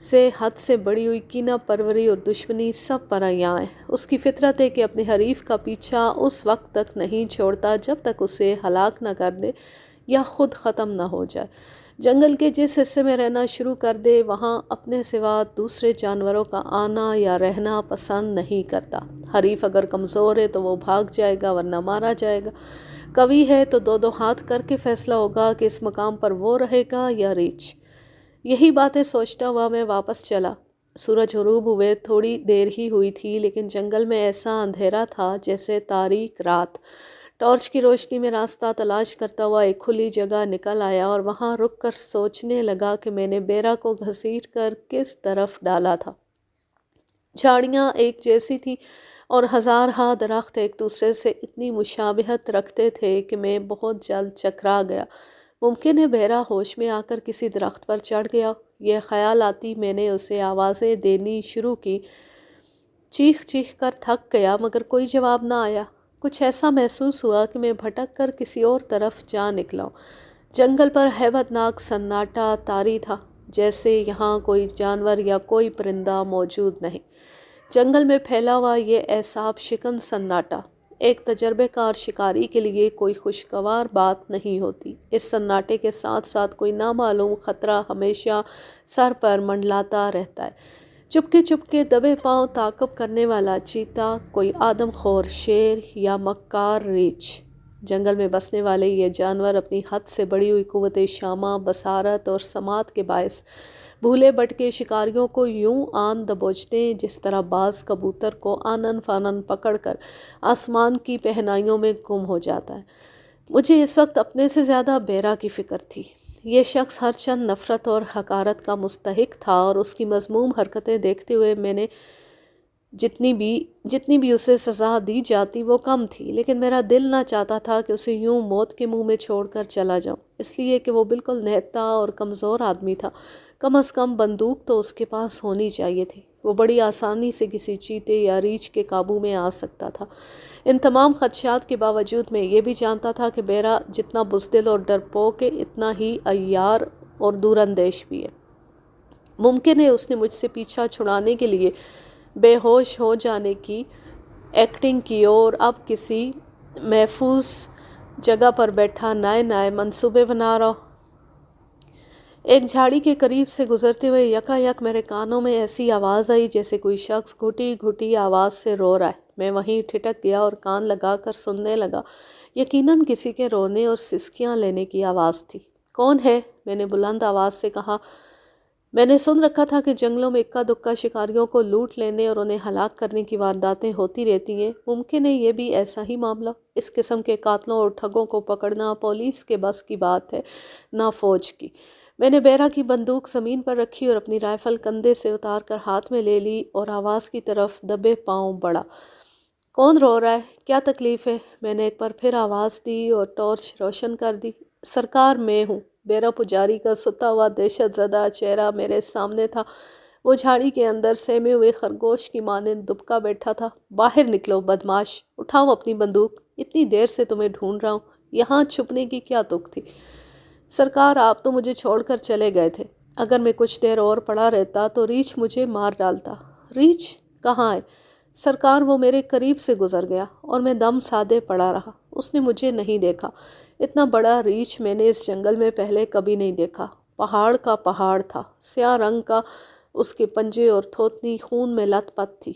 سے حد سے بڑی ہوئی کینہ پروری اور دشمنی سب پر عیاں ہے۔ اس کی فطرت ہے کہ اپنے حریف کا پیچھا اس وقت تک نہیں چھوڑتا جب تک اسے ہلاک نہ کر دے یا خود ختم نہ ہو جائے۔ جنگل کے جس حصے میں رہنا شروع کر دے وہاں اپنے سوا دوسرے جانوروں کا آنا یا رہنا پسند نہیں کرتا۔ حریف اگر کمزور ہے تو وہ بھاگ جائے گا ورنہ مارا جائے گا۔ قوی ہے تو دو دو ہاتھ کر کے فیصلہ ہوگا کہ اس مقام پر وہ رہے گا یا ریچھ۔ یہی باتیں سوچتا ہوا میں واپس چلا۔ سورج غروب ہوئے تھوڑی دیر ہی ہوئی تھی لیکن جنگل میں ایسا اندھیرا تھا جیسے تاریک رات۔ ٹارچ کی روشنی میں راستہ تلاش کرتا ہوا ایک کھلی جگہ نکل آیا اور وہاں رک کر سوچنے لگا کہ میں نے بیرا کو گھسیٹ کر کس طرف ڈالا تھا۔ جھاڑیاں ایک جیسی تھی اور ہزارہا درخت ایک دوسرے سے اتنی مشابہت رکھتے تھے کہ میں بہت جلد چکرا گیا۔ ممکن ہے بیرا ہوش میں آ کر کسی درخت پر چڑھ گیا۔ یہ خیال آتی میں نے اسے آوازیں دینی شروع کی۔ چیخ چیخ کر تھک گیا مگر کوئی جواب نہ آیا۔ کچھ ایسا محسوس ہوا کہ میں بھٹک کر کسی اور طرف جا نکلا ہوں۔ جنگل پر ہیبت ناک سناٹا طاری تھا، جیسے یہاں کوئی جانور یا کوئی پرندہ موجود نہیں۔ جنگل میں پھیلا ہوا یہ اعصاب شکن سناٹا ایک تجربے کار شکاری کے لیے کوئی خوشگوار بات نہیں ہوتی۔ اس سناٹے کے ساتھ ساتھ کوئی نامعلوم خطرہ ہمیشہ سر پر منڈلاتا رہتا ہے۔ چپکے چپکے دبے پاؤں تعاقب کرنے والا چیتا، کوئی آدم خور شیر یا مکار ریچھ۔ جنگل میں بسنے والے یہ جانور اپنی حد سے بڑی ہوئی قوت شامہ، بصارت اور سماعت کے باعث بھولے بھٹکے شکاریوں کو یوں آن دبوچتے ہیں جس طرح باز کبوتر کو آنن فانن پکڑ کر آسمان کی پہنائیوں میں گم ہو جاتا ہے۔ مجھے اس وقت اپنے سے زیادہ بیرا کی فکر تھی۔ یہ شخص ہر چند نفرت اور حقارت کا مستحق تھا اور اس کی مذموم حرکتیں دیکھتے ہوئے میں نے جتنی بھی اسے سزا دی جاتی وہ کم تھی، لیکن میرا دل نہ چاہتا تھا کہ اسے یوں موت کے منہ میں چھوڑ کر چلا جاؤں، اس لیے کہ وہ بالکل نہتا اور کمزور آدمی تھا۔ کم از کم بندوق تو اس کے پاس ہونی چاہیے تھی۔ وہ بڑی آسانی سے کسی چیتے یا ریچھ کے قابو میں آ سکتا تھا۔ ان تمام خدشات کے باوجود میں یہ بھی جانتا تھا کہ بیرا جتنا بزدل اور ڈرپوک ہے اتنا ہی عیار اور دور اندیش بھی ہے۔ ممکن ہے اس نے مجھ سے پیچھا چھڑانے کے لیے بے ہوش ہو جانے کی ایکٹنگ کی اور اب کسی محفوظ جگہ پر بیٹھا نئے منصوبے بنا رہا۔ ایک جھاڑی کے قریب سے گزرتے ہوئے یکا یک میرے کانوں میں ایسی آواز آئی جیسے کوئی شخص گھٹی گھٹی آواز سے رو رہا ہے۔ میں وہیں ٹھٹک گیا اور کان لگا کر سننے لگا۔ یقیناً کسی کے رونے اور سسکیاں لینے کی آواز تھی۔ کون ہے؟ میں نے بلند آواز سے کہا۔ میں نے سن رکھا تھا کہ جنگلوں میں اکا دکا شکاریوں کو لوٹ لینے اور انہیں ہلاک کرنے کی وارداتیں ہوتی رہتی ہیں۔ ممکن ہے یہ بھی ایسا ہی معاملہ۔ اس قسم کے قاتلوں اور ٹھگوں کو پکڑنا پولیس کے بس کی بات ہے، نہ فوج کی۔ میں نے بیرا کی بندوق زمین پر رکھی اور اپنی رائفل کندھے سے اتار کر ہاتھ میں لے لی اور آواز کی طرف دبے پاؤں بڑھا۔ کون رو رہا ہے؟ کیا تکلیف ہے؟ میں نے ایک بار پھر آواز دی اور ٹارچ روشن کر دی۔ سرکار، میں ہوں۔ بیرا پجاری کا ستا ہوا دہشت زدہ چہرہ میرے سامنے تھا۔ وہ جھاڑی کے اندر سہمے ہوئے خرگوش کی مانند دبکا بیٹھا تھا۔ باہر نکلو بدماش، اٹھاؤ اپنی بندوق، اتنی دیر سے تمہیں ڈھونڈ رہا ہوں، یہاں چھپنے کی کیا تک تھی؟ سرکار، آپ تو مجھے چھوڑ کر چلے گئے تھے۔ اگر میں کچھ دیر اور پڑا رہتا تو ریچھ مجھے مار ڈالتا۔ ریچھ کہاں ہے؟ سرکار، وہ میرے قریب سے گزر گیا اور میں دم سادے پڑا رہا۔ اس نے مجھے نہیں دیکھا۔ اتنا بڑا ریچھ میں نے اس جنگل میں پہلے کبھی نہیں دیکھا۔ پہاڑ کا پہاڑ تھا، سیاہ رنگ کا، اس کے پنجے اور تھوتنی خون میں لت پت تھی۔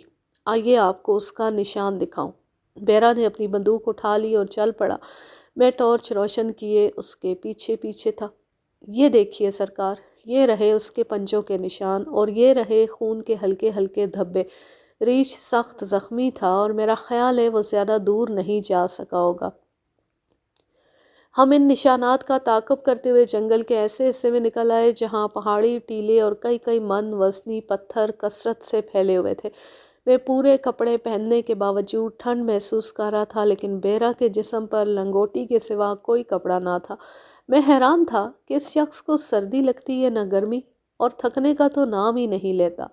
آئیے آپ کو اس کا نشان دکھاؤں۔ بیرا نے اپنی بندوق اٹھا لی اور چل پڑا۔ میں ٹارچ روشن کیے اس کے پیچھے پیچھے تھا۔ یہ دیکھیے سرکار، یہ رہے اس کے پنجوں کے نشان اور یہ رہے خون کے ہلکے ہلکے دھبے۔ ریچھ سخت زخمی تھا اور میرا خیال ہے وہ زیادہ دور نہیں جا سکا ہوگا۔ ہم ان نشانات کا تعاقب کرتے ہوئے جنگل کے ایسے حصے میں نکل آئے جہاں پہاڑی ٹیلے اور کئی من وزنی پتھر کثرت سے پھیلے ہوئے تھے۔ میں پورے کپڑے پہننے کے باوجود ٹھنڈ محسوس کر رہا تھا، لیکن بیرا کے جسم پر لنگوٹی کے سوا کوئی کپڑا نہ تھا۔ میں حیران تھا کہ اس شخص کو سردی لگتی ہے نہ گرمی، اور تھکنے کا تو نام ہی نہیں لیتا۔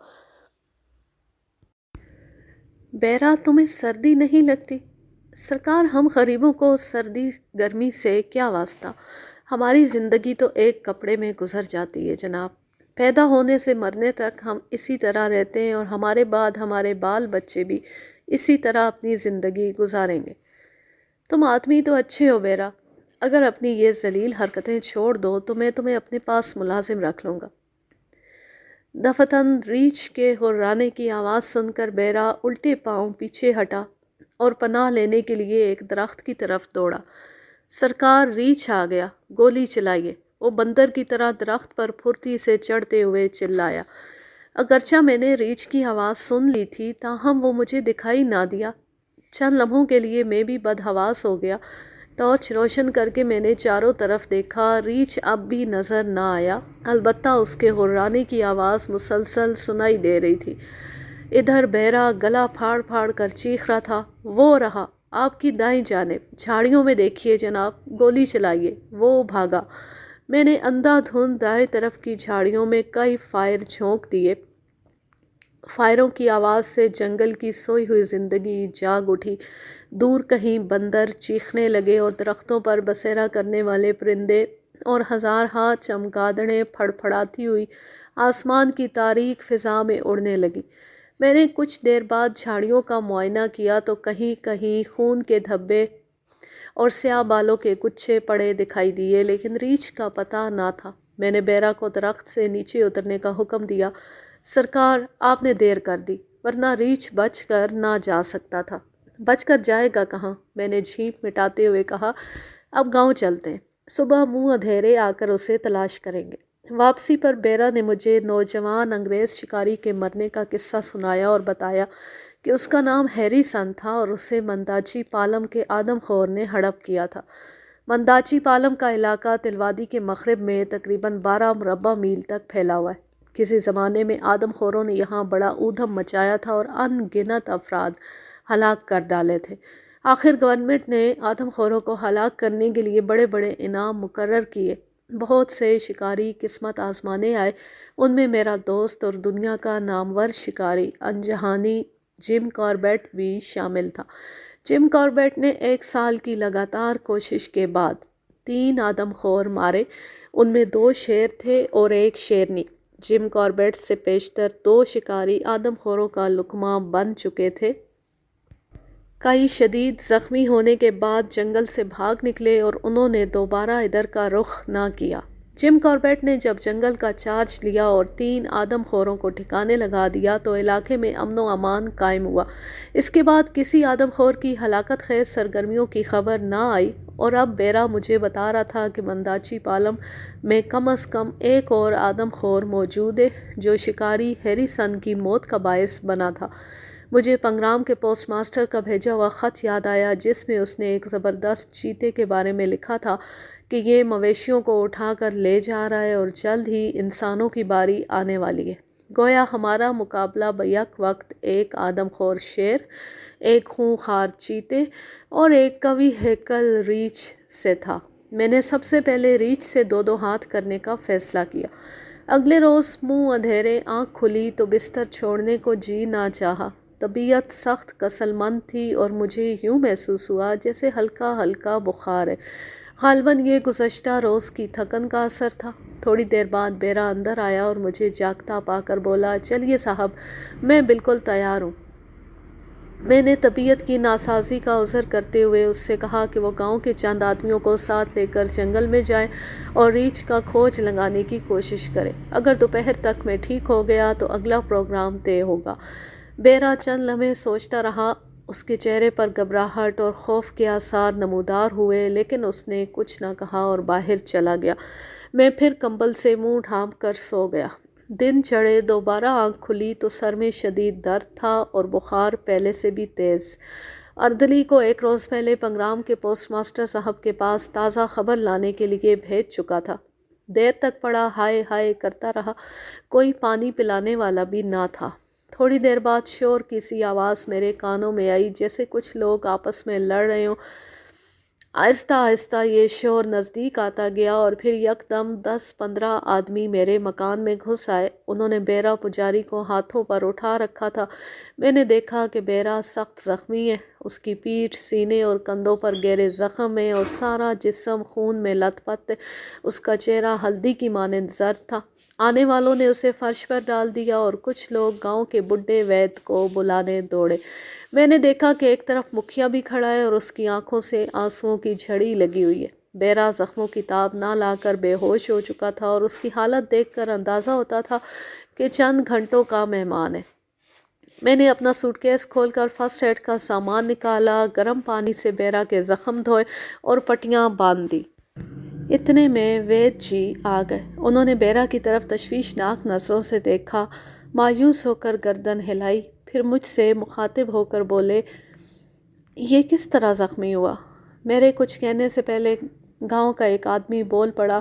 بیرا، تمہیں سردی نہیں لگتی؟ سرکار، ہم غریبوں کو سردی گرمی سے کیا واسطہ؟ ہماری زندگی تو ایک کپڑے میں گزر جاتی ہے جناب۔ پیدا ہونے سے مرنے تک ہم اسی طرح رہتے ہیں اور ہمارے بعد ہمارے بال بچے بھی اسی طرح اپنی زندگی گزاریں گے۔ تم آدمی تو اچھے ہو بیرا، اگر اپنی یہ ذلیل حرکتیں چھوڑ دو تو میں تمہیں اپنے پاس ملازم رکھ لوں گا۔ دفتن ریچھ کے ہرانے کی آواز سن کر بیرا الٹے پاؤں پیچھے ہٹا اور پناہ لینے کے لیے ایک درخت کی طرف دوڑا۔ سرکار ریچھ آ گیا، گولی چلائیے، وہ بندر کی طرح درخت پر پھرتی سے چڑھتے ہوئے چلایا۔ اگرچہ میں نے ریچھ کی آواز سن لی تھی تاہم وہ مجھے دکھائی نہ دیا۔ چند لمحوں کے لیے میں بھی بدحواس ہو گیا۔ ٹارچ روشن کر کے میں نے چاروں طرف دیکھا، ریچھ اب بھی نظر نہ آیا، البتہ اس کے ہرانے کی آواز مسلسل سنائی دے رہی تھی۔ ادھر بیرا گلا پھاڑ پھاڑ کر چیخ رہا تھا، وہ رہا آپ کی دائیں جانب، جھاڑیوں میں دیکھیے جناب، گولی چلائیے۔ وہ بھاگا۔ میں نے اندھا دھند دائیں طرف کی جھاڑیوں میں کئی فائر جھونک دیے۔ فائروں کی آواز سے جنگل کی سوئی ہوئی زندگی جاگ اٹھی۔ دور کہیں بندر چیخنے لگے اور درختوں پر بسیرا کرنے والے پرندے اور ہزارہا چمگادڑیں پھڑ پھڑاتی ہوئی آسمان کی تاریک فضا میں اڑنے لگی۔ میں نے کچھ دیر بعد جھاڑیوں کا معائنہ کیا تو کہیں کہیں خون کے دھبے اور سیاہ بالوں کے گچھے پڑے دکھائی دیے، لیکن ریچھ کا پتہ نہ تھا۔ میں نے بیرا کو درخت سے نیچے اترنے کا حکم دیا۔ سرکار آپ نے دیر کر دی، ورنہ ریچھ بچ کر نہ جا سکتا تھا۔ بچ کر جائے گا کہاں؟ میں نے جھیپ مٹاتے ہوئے کہا، اب گاؤں چلتے ہیں، صبح منہ اندھیرے آ کر اسے تلاش کریں گے۔ واپسی پر بیرا نے مجھے نوجوان انگریز شکاری کے مرنے کا قصہ سنایا اور بتایا کہ اس کا نام ہیری سن تھا اور اسے منداچی پالم کے آدم خور نے ہڑپ کیا تھا۔ منداچی پالم کا علاقہ تلوادی کے مغرب میں تقریباً 12 مربع میل تک پھیلا ہوا ہے۔ کسی زمانے میں آدم خوروں نے یہاں بڑا اودھم مچایا تھا اور ان گنت افراد ہلاک کر ڈالے تھے۔ آخر گورنمنٹ نے آدم خوروں کو ہلاک کرنے کے لیے بڑے بڑے انعام مقرر کیے۔ بہت سے شکاری قسمت آزمانے آئے، ان میں میرا دوست اور دنیا کا نامور شکاری انجہانی جم کاربیٹ بھی شامل تھا۔ جم کاربیٹ نے 1 سال کی لگاتار کوشش کے بعد 3 آدم خور مارے، ان میں 2 شیر تھے اور 1 شیرنی۔ جم کاربیٹ سے پیشتر 2 شکاری آدم خوروں کا لقمہ بن چکے تھے۔ کئی شدید زخمی ہونے کے بعد جنگل سے بھاگ نکلے اور انہوں نے دوبارہ ادھر کا رخ نہ کیا۔ جم کاربیٹ نے جب جنگل کا چارج لیا اور 3 آدم خوروں کو ٹھکانے لگا دیا تو علاقے میں امن و امان قائم ہوا۔ اس کے بعد کسی آدم خور کی ہلاکت خیز سرگرمیوں کی خبر نہ آئی، اور اب بیرا مجھے بتا رہا تھا کہ منداچی پالم میں کم از کم 1 اور آدم خور موجود ہے جو شکاری ہیری سن کی موت کا باعث بنا تھا۔ مجھے پنگرام کے پوسٹ ماسٹر کا بھیجا ہوا خط یاد آیا جس میں اس نے ایک زبردست چیتے کے بارے میں لکھا تھا کہ یہ مویشیوں کو اٹھا کر لے جا رہا ہے اور جلد ہی انسانوں کی باری آنے والی ہے۔ گویا ہمارا مقابلہ بیک وقت 1 آدم خور شیر، 1 خونخوار چیتے اور 1 قوی ہیکل ریچھ سے تھا۔ میں نے سب سے پہلے ریچھ سے 2 ہاتھ کرنے کا فیصلہ کیا۔ اگلے روز منہ اندھیرے آنکھ کھلی تو بستر چھوڑنے کو جی نہ چاہا۔ طبیعت سخت کسل مند تھی اور مجھے یوں محسوس ہوا جیسے ہلکا ہلکا بخار ہے۔ غالباً یہ گزشتہ روز کی تھکن کا اثر تھا۔ تھوڑی دیر بعد بیرا اندر آیا اور مجھے جاگتا پا کر بولا، چلیے صاحب، میں بالکل تیار ہوں۔ میں نے طبیعت کی ناسازی کا عذر کرتے ہوئے اس سے کہا کہ وہ گاؤں کے چند آدمیوں کو ساتھ لے کر جنگل میں جائے اور ریچھ کا کھوج لگانے کی کوشش کرے۔ اگر دوپہر تک میں ٹھیک ہو گیا تو اگلا پروگرام طے ہوگا۔ بیرا چند لمحے سوچتا رہا، اس کے چہرے پر گھبراہٹ اور خوف کے آثار نمودار ہوئے، لیکن اس نے کچھ نہ کہا اور باہر چلا گیا۔ میں پھر کمبل سے منہ ڈھانپ کر سو گیا۔ دن چڑھے، دوبارہ آنکھ کھلی تو سر میں شدید درد تھا اور بخار پہلے سے بھی تیز۔ اردلی کو 1 روز پہلے پنگرام کے پوسٹ ماسٹر صاحب کے پاس تازہ خبر لانے کے لیے بھیج چکا تھا۔ دیر تک پڑا ہائے ہائے کرتا رہا، کوئی پانی پلانے والا بھی نہ تھا۔ تھوڑی دیر بعد شور کی سی آواز میرے کانوں میں آئی جیسے کچھ لوگ آپس میں لڑ رہے ہوں۔ آہستہ آہستہ یہ شور نزدیک آتا گیا اور پھر یکدم 10-15 آدمی میرے مکان میں گھس آئے۔ انہوں نے بیرا پجاری کو ہاتھوں پر اٹھا رکھا تھا۔ میں نے دیکھا کہ بیرا سخت زخمی ہے، اس کی پیٹھ، سینے اور کندھوں پر گہرے زخم ہیں اور سارا جسم خون میں لت پت ہے۔ اس کا چہرہ ہلدی کی مانند زرد تھا، آنے والوں نے اسے فرش پر ڈال دیا اور کچھ لوگ گاؤں کے بڈھے وید کو بلانے دوڑے۔ میں نے دیکھا کہ ایک طرف مکھیا بھی کھڑا ہے اور اس کی آنکھوں سے آنسوؤں کی جھڑی لگی ہوئی ہے۔ بیرا زخموں کی تاب نہ لا کر بے ہوش ہو چکا تھا اور اس کی حالت دیکھ کر اندازہ ہوتا تھا کہ چند گھنٹوں کا مہمان ہے۔ میں نے اپنا سوٹ کیس کھول کر فرسٹ ایڈ کا سامان نکالا، گرم پانی سے بیرا کے زخم دھوئے اور پٹیاں باندھ دی۔ اتنے میں وید جی آ گئے۔ انہوں نے بیرا کی طرف تشویشناک نظروں سے دیکھا، مایوس ہو کر گردن ہلائی، پھر مجھ سے مخاطب ہو کر بولے، یہ کس طرح زخمی ہوا؟ میرے کچھ کہنے سے پہلے گاؤں کا ایک آدمی بول پڑا،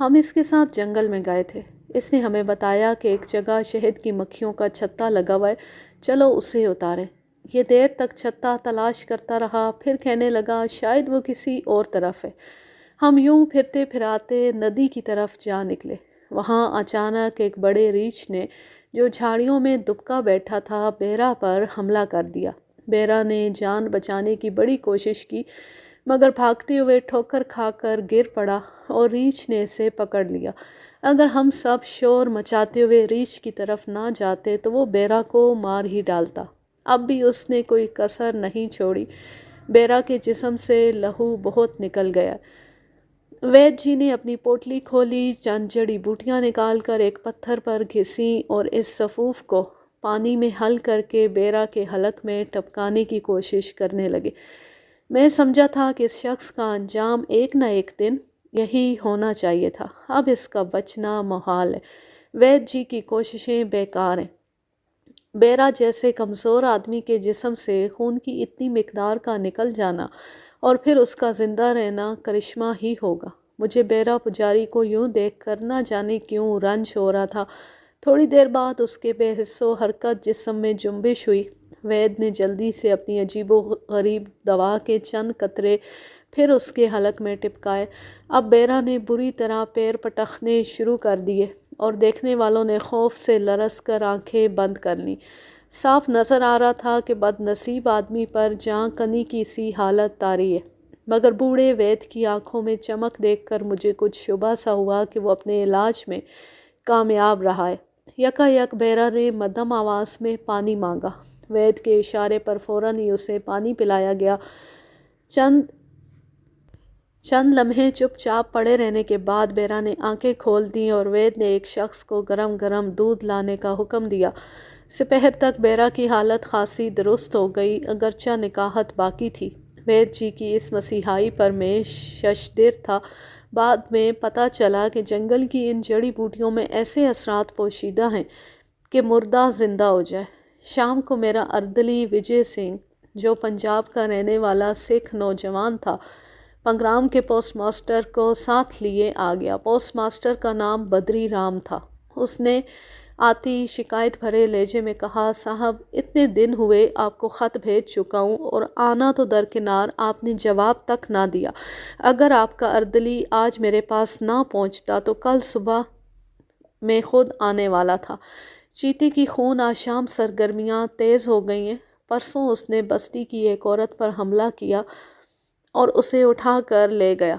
ہم اس کے ساتھ جنگل میں گئے تھے، اس نے ہمیں بتایا کہ ایک جگہ شہد کی مکھیوں کا چھتا لگا ہوا ہے، چلو اسے اتاریں۔ یہ دیر تک چھتا تلاش کرتا رہا، پھر کہنے لگا شاید وہ کسی اور طرف ہے۔ ہم یوں پھرتے پھراتے ندی کی طرف جا نکلے۔ وہاں اچانک ایک بڑے ریچھ نے جو جھاڑیوں میں دبکا بیٹھا تھا بیرا پر حملہ کر دیا۔ بیرا نے جان بچانے کی بڑی کوشش کی مگر بھاگتے ہوئے ٹھوکر کھا کر گر پڑا اور ریچھ نے اسے پکڑ لیا۔ اگر ہم سب شور مچاتے ہوئے ریچھ کی طرف نہ جاتے تو وہ بیرا کو مار ہی ڈالتا۔ اب بھی اس نے کوئی کسر نہیں چھوڑی۔ بیرا کے جسم سے لہو بہت نکل گیا۔ وید جی نے اپنی پوٹلی کھولی، چند جڑی بوٹیاں نکال کر ایک پتھر پر گھسیں اور اس سفوف کو پانی میں حل کر کے بیرا کے حلق میں ٹپکانے کی کوشش کرنے لگے۔ میں سمجھا تھا کہ اس شخص کا انجام ایک نہ ایک دن یہی ہونا چاہیے تھا، اب اس کا بچنا محال ہے۔ وید جی کی کوششیں بیکار ہیں۔ بیرا جیسے کمزور آدمی کے جسم سے خون کی اتنی مقدار کا نکل جانا اور پھر اس کا زندہ رہنا کرشمہ ہی ہوگا۔ مجھے بیرا پجاری کو یوں دیکھ کر نہ جانے کیوں رنج ہو رہا تھا۔ تھوڑی دیر بعد اس کے بے حس و حرکت جسم میں جنبش ہوئی۔ وید نے جلدی سے اپنی عجیب و غریب دوا کے چند قطرے پھر اس کے حلق میں ٹپکائے۔ اب بیرا نے بری طرح پیر پٹخنے شروع کر دیے اور دیکھنے والوں نے خوف سے لرز کر آنکھیں بند کر لیں۔ صاف نظر آ رہا تھا کہ بد نصیب آدمی پر جاں کنی کی سی حالت طاری ہے، مگر بوڑھے وید کی آنکھوں میں چمک دیکھ کر مجھے کچھ شبہ سا ہوا کہ وہ اپنے علاج میں کامیاب رہا ہے۔ یکا یک بیرا نے مدھم آواز میں پانی مانگا۔ وید کے اشارے پر فوراً ہی اسے پانی پلایا گیا۔ چند لمحے چپ چاپ پڑے رہنے کے بعد بیرا نے آنکھیں کھول دیں اور وید نے ایک شخص کو گرم گرم دودھ لانے کا حکم دیا۔ سپہر تک بیرا کی حالت خاصی درست ہو گئی، اگرچہ نکاہت باقی تھی۔ وید جی کی اس مسیحائی پر میں ششدر تھا۔ بعد میں پتہ چلا کہ جنگل کی ان جڑی بوٹیوں میں ایسے اثرات پوشیدہ ہیں کہ مردہ زندہ ہو جائے۔ شام کو میرا اردلی وجے سنگھ، جو پنجاب کا رہنے والا سکھ نوجوان تھا، پنگرام کے پوسٹ ماسٹر کو ساتھ لیے آ گیا۔ پوسٹ ماسٹر کا نام بدری رام تھا۔ اس نے آتی شکایت بھرے لہجے میں کہا، صاحب اتنے دن ہوئے آپ کو خط بھیج چکا ہوں اور آنا تو درکنار آپ نے جواب تک نہ دیا۔ اگر آپ کا اردلی آج میرے پاس نہ پہنچتا تو کل صبح میں خود آنے والا تھا۔ چیتے کی خون آشام سرگرمیاں تیز ہو گئی ہیں۔ پرسوں اس نے بستی کی ایک عورت پر حملہ کیا اور اسے اٹھا کر لے گیا۔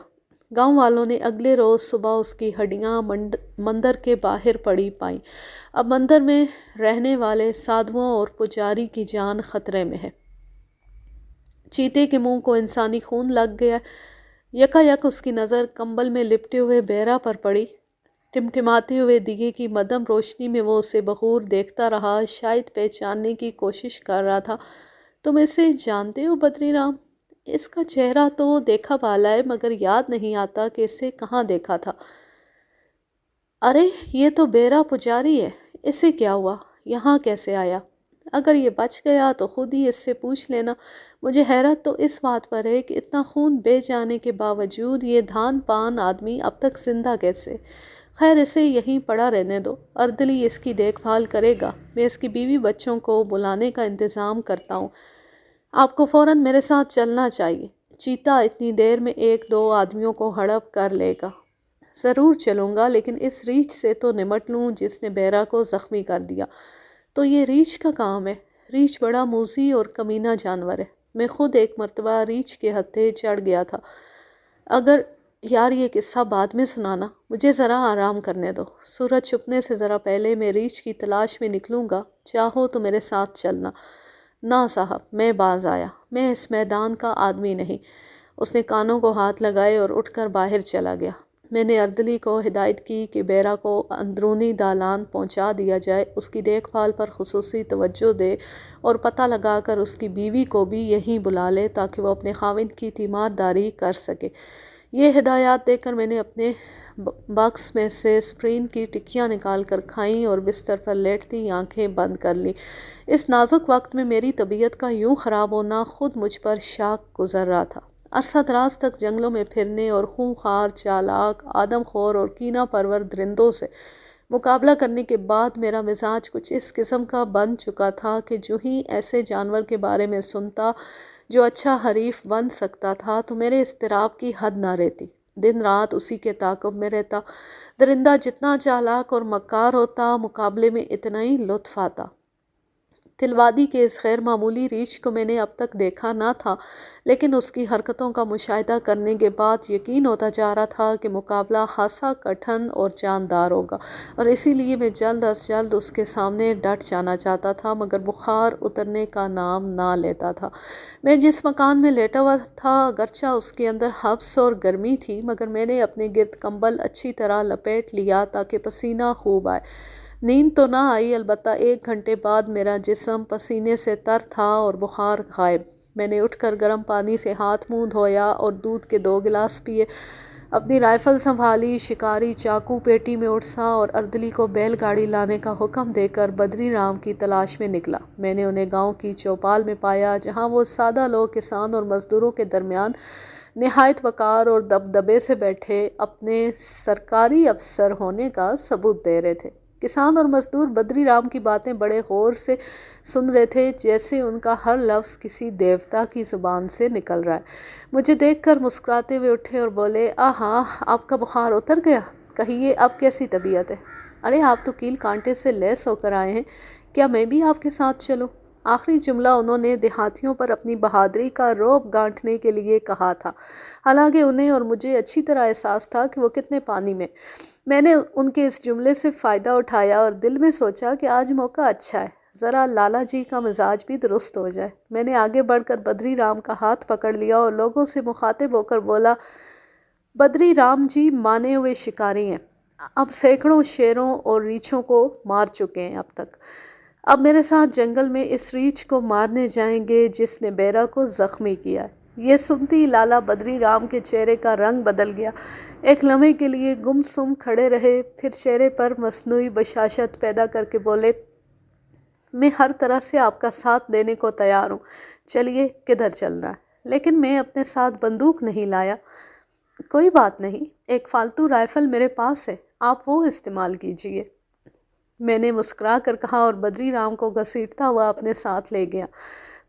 گاؤں والوں نے اگلے روز صبح اس کی ہڈیاں مندر کے باہر پڑی پائیں۔ اب مندر میں رہنے والے سادھوؤں اور پجاری کی جان خطرے میں ہے۔ چیتے کے منہ کو انسانی خون لگ گیا۔ یکا یک اس کی نظر کمبل میں لپٹے ہوئے بیرا پر پڑی۔ ٹمٹماتے ہوئے دیے کی مدھم روشنی میں وہ اسے بغور دیکھتا رہا، شاید پہچاننے کی کوشش کر رہا تھا۔ تم اسے جانتے ہو بدری رام؟ اس کا چہرہ تو دیکھا بھالا ہے مگر یاد نہیں آتا کہ اسے کہاں دیکھا تھا۔ ارے یہ تو بیرا پجاری ہے، اسے کیا ہوا؟ یہاں کیسے آیا؟ اگر یہ بچ گیا تو خود ہی اس سے پوچھ لینا۔ مجھے حیرت تو اس بات پر ہے کہ اتنا خون بہہ جانے کے باوجود یہ دھان پان آدمی اب تک زندہ کیسے؟ خیر اسے یہیں پڑا رہنے دو، اردلی اس کی دیکھ بھال کرے گا، میں اس کی بیوی بچوں کو بلانے کا انتظام کرتا ہوں۔ آپ کو فوراً میرے ساتھ چلنا چاہیے، چیتا اتنی دیر میں ایک دو آدمیوں کو ہڑپ کر لے گا۔ ضرور چلوں گا، لیکن اس ریچھ سے تو نمٹ لوں جس نے بیرا کو زخمی کر دیا۔ تو یہ ریچھ کا کام ہے؟ ریچھ بڑا موذی اور کمینہ جانور ہے۔ میں خود ایک مرتبہ ریچھ کے ہتھے چڑھ گیا تھا۔ اگر یار یہ قصہ بعد میں سنانا، مجھے ذرا آرام کرنے دو۔ سورج چھپنے سے ذرا پہلے میں ریچھ کی تلاش میں نکلوں گا، چاہو تو میرے ساتھ چلنا۔ نہ صاحب، میں باز آیا، میں اس میدان کا آدمی نہیں۔ اس نے کانوں کو ہاتھ لگائے اور اٹھ کر باہر چلا گیا۔ میں نے اردلی کو ہدایت کی کہ بیرا کو اندرونی دالان پہنچا دیا جائے، اس کی دیکھ بھال پر خصوصی توجہ دے اور پتہ لگا کر اس کی بیوی کو بھی یہیں بلا لے تاکہ وہ اپنے خاوند کی تیمارداری کر سکے۔ یہ ہدایات دے کر میں نے اپنے باکس میں سے اسپرین کی ٹکیاں نکال کر کھائیں اور بستر پر لیٹتی آنکھیں بند کر لیں۔ اس نازک وقت میں میری طبیعت کا یوں خراب ہونا خود مجھ پر شاق گزر رہا تھا۔ عرصہ دراز تک جنگلوں میں پھرنے اور خونخوار، چالاک، آدم خور اور کینہ پرور درندوں سے مقابلہ کرنے کے بعد میرا مزاج کچھ اس قسم کا بن چکا تھا کہ جو ہی ایسے جانور کے بارے میں سنتا جو اچھا حریف بن سکتا تھا تو میرے اضطراب کی حد نہ رہتی۔ دن رات اسی کے تعاقب میں رہتا۔ درندہ جتنا چالاک اور مکار ہوتا، مقابلے میں اتنا ہی لطف آتا۔ تلوادی کے اس غیر معمولی ریچھ کو میں نے اب تک دیکھا نہ تھا، لیکن اس کی حرکتوں کا مشاہدہ کرنے کے بعد یقین ہوتا جا رہا تھا کہ مقابلہ خاصا کٹھن اور جاندار ہوگا، اور اسی لیے میں جلد از جلد اس کے سامنے ڈٹ جانا چاہتا تھا، مگر بخار اترنے کا نام نہ لیتا تھا۔ میں جس مکان میں لیٹا ہوا تھا اگرچہ اس کے اندر حبس اور گرمی تھی، مگر میں نے اپنے گرد کمبل اچھی طرح لپیٹ لیا تاکہ پسینہ خوب آئے۔ نیند تو نہ آئی، البتہ 1 گھنٹے بعد میرا جسم پسینے سے تر تھا اور بخار غائب۔ میں نے اٹھ کر گرم پانی سے ہاتھ منہ دھویا اور دودھ کے 2 گلاس پیے، اپنی رائفل سنبھالی، شکاری چاقو پیٹی میں اٹھا اور اردلی کو بیل گاڑی لانے کا حکم دے کر بدری رام کی تلاش میں نکلا۔ میں نے انہیں گاؤں کی چوپال میں پایا جہاں وہ سادہ لوگ کسان اور مزدوروں کے درمیان نہایت وقار اور دبدبے سے بیٹھے اپنے سرکاری افسر ہونے کا ثبوت دے رہے تھے۔ کسان اور مزدور بدری رام کی باتیں بڑے غور سے سن رہے تھے، جیسے ان کا ہر لفظ کسی دیوتا کی زبان سے نکل رہا ہے۔ مجھے دیکھ کر مسکراتے ہوئے اٹھے اور بولے، آہا، آپ کا بخار اتر گیا؟ کہیے اب کیسی طبیعت ہے؟ ارے آپ تو کیل کانٹے سے لیس ہو کر آئے ہیں، کیا میں بھی آپ کے ساتھ چلوں؟ آخری جملہ انہوں نے دیہاتیوں پر اپنی بہادری کا رعب گانٹھنے کے لیے کہا تھا، حالانکہ انہیں اور مجھے اچھی طرح احساس تھا کہ وہ کتنے پانی میں۔ میں نے ان کے اس جملے سے فائدہ اٹھایا اور دل میں سوچا کہ آج موقع اچھا ہے، ذرا لالا جی کا مزاج بھی درست ہو جائے۔ میں نے آگے بڑھ کر بدری رام کا ہاتھ پکڑ لیا اور لوگوں سے مخاطب ہو کر بولا، بدری رام جی مانے ہوئے شکاری ہیں، اب سینکڑوں شیروں اور ریچھوں کو مار چکے ہیں اب تک۔ اب میرے ساتھ جنگل میں اس ریچھ کو مارنے جائیں گے جس نے بیرا کو زخمی کیا ہے۔ یہ سنتی لالا بدری رام کے چہرے کا رنگ بدل گیا، ایک لمحے کے لیے گم سم کھڑے رہے، پھر چہرے پر مصنوعی بشاشت پیدا کر کے بولے، میں ہر طرح سے آپ کا ساتھ دینے کو تیار ہوں، چلیے کدھر چلنا ہے؟ لیکن میں اپنے ساتھ بندوق نہیں لایا۔ کوئی بات نہیں، ایک فالتو رائفل میرے پاس ہے، آپ وہ استعمال کیجئے، میں نے مسکرا کر کہا اور بدری رام کو گھسیٹتا ہوا اپنے ساتھ لے گیا۔